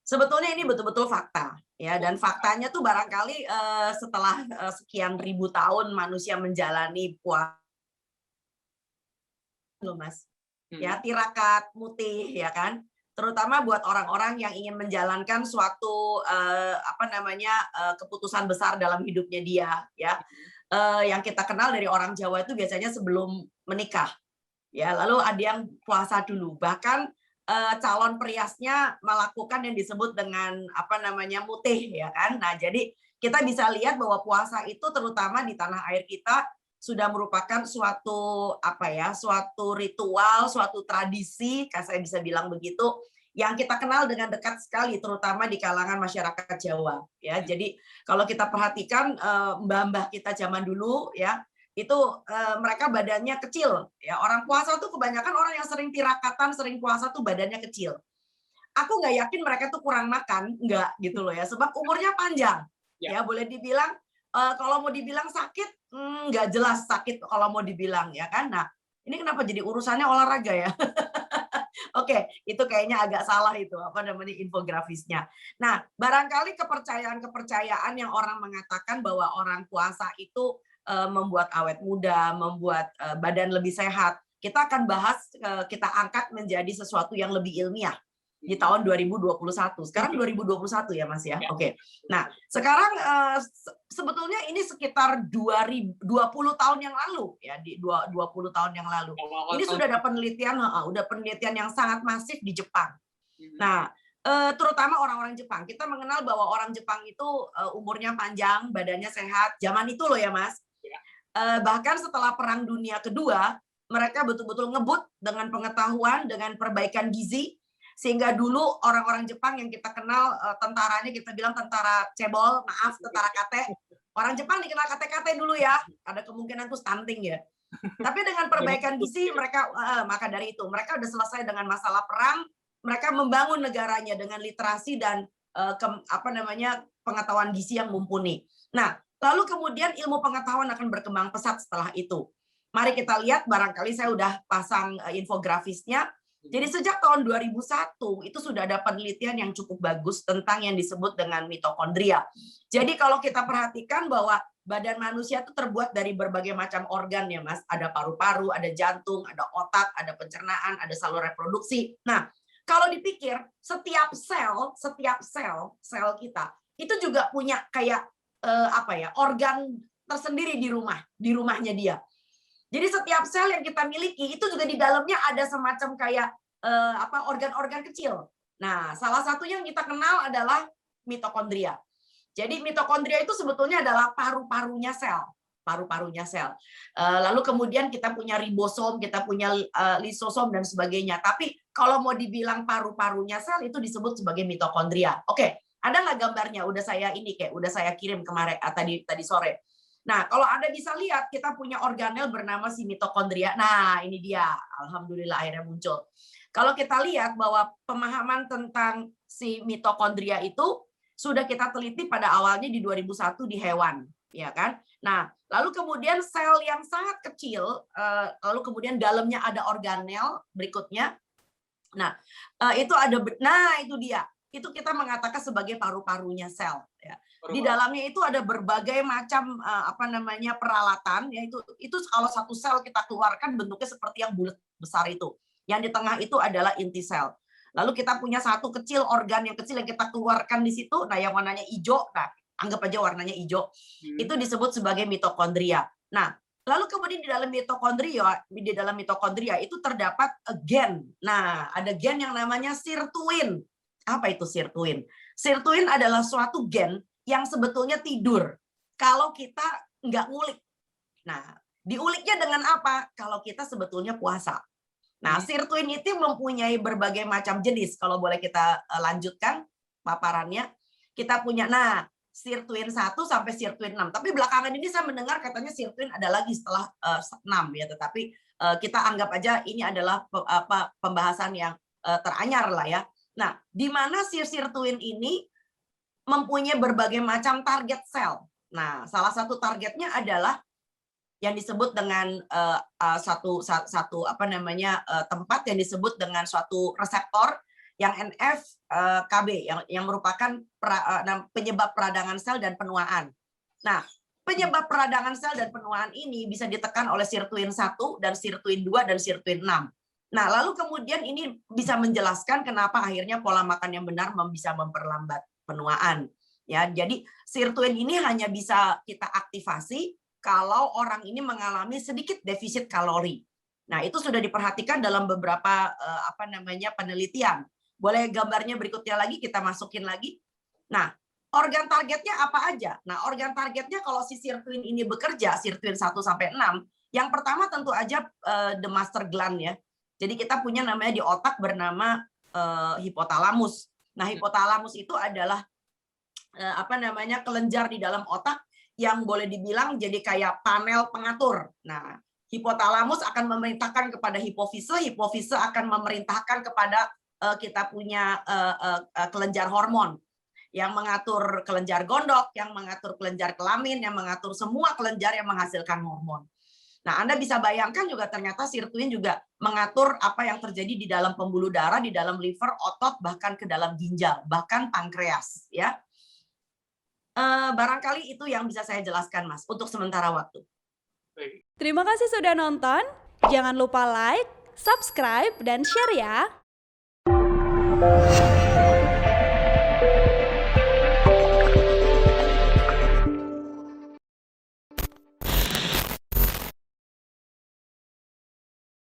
Sebetulnya ini betul-betul fakta, ya, dan faktanya tuh barangkali, setelah, sekian ribu tahun manusia menjalani puasa loh, Mas. Ya, Mhm. tirakat, mutih, ya kan. Terutama buat orang-orang yang ingin menjalankan suatu, apa namanya, keputusan besar dalam hidupnya dia, ya. Mhm. Yang kita kenal dari orang Jawa itu biasanya sebelum menikah, ya, lalu ada yang puasa dulu. Bahkan, calon periasnya melakukan yang disebut dengan, apa namanya, mutih, ya kan. Nah, jadi kita bisa lihat bahwa puasa itu terutama di tanah air kita sudah merupakan suatu, apa ya, suatu ritual, suatu tradisi, saya bisa bilang begitu, yang kita kenal dengan dekat sekali, terutama di kalangan masyarakat Jawa, ya. Mhm. Jadi kalau kita perhatikan, mbah-mbah kita zaman dulu, ya, itu, mereka badannya kecil, ya. Orang puasa tuh kebanyakan orang yang sering tirakatan, sering puasa tuh badannya kecil. Aku nggak yakin mereka tuh kurang makan, nggak, gitu loh ya, sebab umurnya panjang. Ya. Ya, boleh dibilang, kalau mau dibilang sakit, nggak jelas sakit kalau mau dibilang, ya kan. Nah, ini kenapa jadi urusannya olahraga ya? Oke, itu kayaknya agak salah itu, apa namanya, infografisnya. Nah, barangkali kepercayaan-kepercayaan yang orang mengatakan bahwa orang puasa itu, membuat awet muda, membuat, badan lebih sehat, kita akan bahas, kita angkat menjadi sesuatu yang lebih ilmiah di Mhm. tahun 2021. Sekarang 2021 ya, Mas, ya? Ya. Oke. Nah, sekarang, sebetulnya ini sekitar 20 tahun yang lalu ya, di 20 tahun yang lalu. Awal-awal Ini tahun. sudah ada penelitian, heeh, udah penelitian yang sangat masif di Jepang. Mhm. Nah, terutama orang-orang Jepang. Kita mengenal bahwa orang Jepang itu, umurnya panjang, badannya sehat, zaman itu loh ya, Mas. Ya. Bahkan setelah Perang Dunia Kedua, mereka betul-betul ngebut dengan pengetahuan, dengan perbaikan gizi, sehingga dulu orang-orang Jepang yang kita kenal, tentaranya kita bilang tentara cebol, maaf, tentara kate. Orang Jepang dikenal kate-kate dulu ya, ada kemungkinan tuh stunting ya. Tapi dengan perbaikan gizi mereka, maka dari itu mereka udah selesai dengan masalah perang, mereka membangun negaranya dengan literasi dan, apa namanya, pengetahuan gizi yang mumpuni. Nah, lalu kemudian ilmu pengetahuan akan berkembang pesat setelah itu. Mari kita lihat, barangkali saya udah pasang, infografisnya. Jadi Mhm. sejak tahun 2001 itu sudah ada penelitian yang cukup bagus tentang yang disebut dengan mitokondria. Jadi kalau kita perhatikan bahwa badan manusia itu terbuat dari berbagai macam organ ya, Mas. Ada paru-paru, ada jantung, ada otak, ada pencernaan, ada saluran reproduksi. Nah, kalau dipikir setiap sel kita itu juga punya kayak, apa ya, organ tersendiri di rumahnya dia. Jadi setiap sel yang kita miliki itu juga di dalamnya ada semacam kayak, apa, organ-organ kecil. Nah, salah satu yang kita kenal adalah mitokondria. Jadi mitokondria itu sebetulnya adalah paru-parunya sel, paru-parunya sel. Lalu kemudian kita punya ribosom, kita punya, lisosom dan sebagainya. Tapi kalau mau dibilang paru-parunya sel itu disebut sebagai mitokondria. Oke, ada nggak gambarnya? Udah saya kirim kemarin, tadi sore. Nah, kalau Anda bisa lihat, kita punya organel bernama si mitokondria. Nah, ini dia. Alhamdulillah akhirnya muncul. Kalau kita lihat bahwa pemahaman tentang si mitokondria itu sudah kita teliti pada awalnya di 2001 di hewan, ya kan? Nah, lalu kemudian sel yang sangat kecil, lalu kemudian dalamnya ada organel berikutnya. Nah, itu dia. Itu kita mengatakan sebagai paru-parunya sel, ya. Di Baru-baru. dalamnya itu ada berbagai macam, apa namanya, peralatan, ya itu kalau satu sel kita keluarkan bentuknya seperti yang bulat besar itu. Yang di tengah itu adalah inti sel. Lalu kita punya satu kecil organ yang kecil yang kita keluarkan di situ, nah yang warnanya hijau, nah anggap aja warnanya hijau, Mhm. itu disebut sebagai mitokondria. Nah, lalu kemudian di dalam mitokondria itu terdapat gen. Nah, ada gen yang namanya sirtuin. Apa itu sirtuin? Sirtuin adalah suatu gen yang sebetulnya tidur kalau kita nggak ngulik. Nah, diuliknya dengan apa? Kalau kita sebetulnya puasa. Nah, Mhm. sirtuin itu mempunyai berbagai macam jenis. Kalau boleh kita, lanjutkan paparannya. Kita punya, nah, sirtuin 1 sampai sirtuin 6. Tapi belakangan ini saya mendengar katanya sirtuin ada lagi setelah, 6 ya, tetapi, kita anggap aja ini adalah pembahasan yang, teranyar lah ya. Nah, di mana si sirtuin ini mempunyai berbagai macam target sel. Nah, salah satu targetnya adalah yang disebut dengan, satu apa namanya, tempat yang disebut dengan suatu reseptor yang NF-kB yang merupakan penyebab peradangan sel dan penuaan. Nah, penyebab peradangan sel dan penuaan ini bisa ditekan oleh sirtuin 1 dan sirtuin 2 dan sirtuin 6. Nah, lalu kemudian ini bisa menjelaskan kenapa akhirnya pola makan yang benar bisa memperlambat penuaan. Ya, jadi sirtuin ini hanya bisa kita aktivasi kalau orang ini mengalami sedikit defisit kalori. Nah, itu sudah diperhatikan dalam beberapa penelitian. Boleh gambarnya berikutnya lagi, kita masukin lagi. Nah, organ targetnya apa aja? Nah, organ targetnya kalau si sirtuin ini bekerja, sirtuin 1 sampai 6, yang pertama tentu aja the master gland ya. Jadi kita punya namanya di otak bernama hipotalamus. Nah, hipotalamus itu adalah kelenjar di dalam otak yang boleh dibilang jadi kayak panel pengatur. Nah, hipotalamus akan memerintahkan kepada hipofise, hipofise akan memerintahkan kepada kita punya kelenjar hormon yang mengatur kelenjar gondok, yang mengatur kelenjar kelamin, yang mengatur semua kelenjar yang menghasilkan hormon. Nah, Anda bisa bayangkan juga ternyata sirtuin juga mengatur apa yang terjadi di dalam pembuluh darah, di dalam liver, otot, bahkan ke dalam ginjal, bahkan pankreas, ya. Barangkali itu yang bisa saya jelaskan, Mas, untuk sementara waktu. Terima kasih sudah nonton. Jangan lupa like, subscribe, dan share ya.